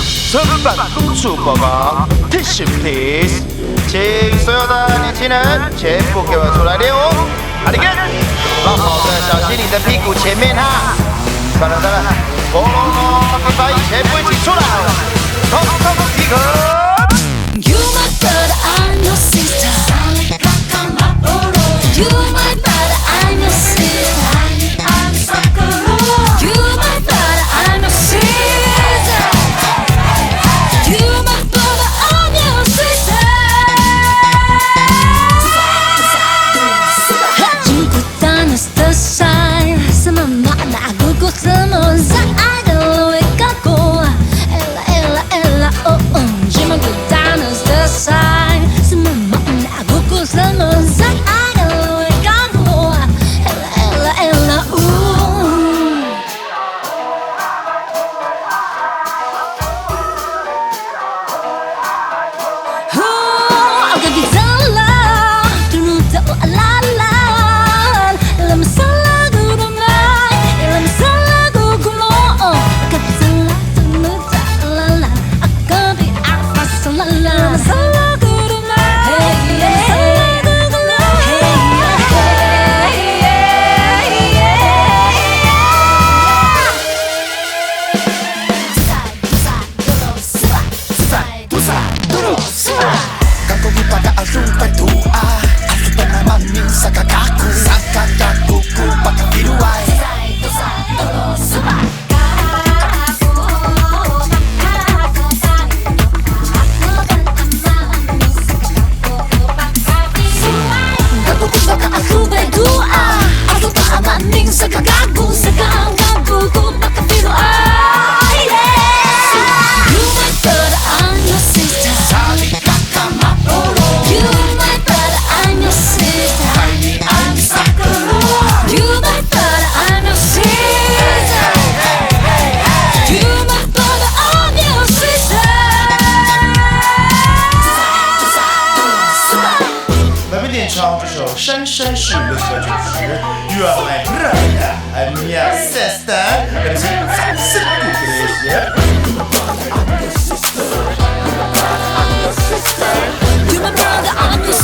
神版公主报告 ，Attention please， 请所有的年轻人全部给我出来练舞，好的，让跑者小心你的屁股前面哈。算了，火龙龙比赛全部一起出来，通通集合。You my brother, I'm your sister. You my brother, I'm your sister. You my brother, I'm your sister. You my brother, I'm your sister. Jemput tanah selesai, semua makna aku semua saya lewe kaku. Ella, oh. Jemput tanah selesai, semua makna aku semua saya lewe kaku. Ella, Agak bisalah, dulu tahu alalan. Lama salah gurungan, lama salah gugulo. Agak bisalah, dulu tahu alalan. Agak di atas selalan. Lama salah gurungan, lama salah gugulo. Kako pada arupa tua Arupa na maning sa kakaku Sa kakakuku pagkabiruay Kako pada arupa tua Arupa na maning sa kakaku Sa kakakuku pagkabiruay You my brother, I'm your sister. Sabi kakamapuro You my brother, I'm your sister. Kaini ang sakuro You my brother, I'm your sister. You my brother, I'm your sister.咱们点唱这首珊珊是的歌曲是 You Are My Brother, I'm Your Sister， 来自彩色谷歌的一些。You my brother, I'm your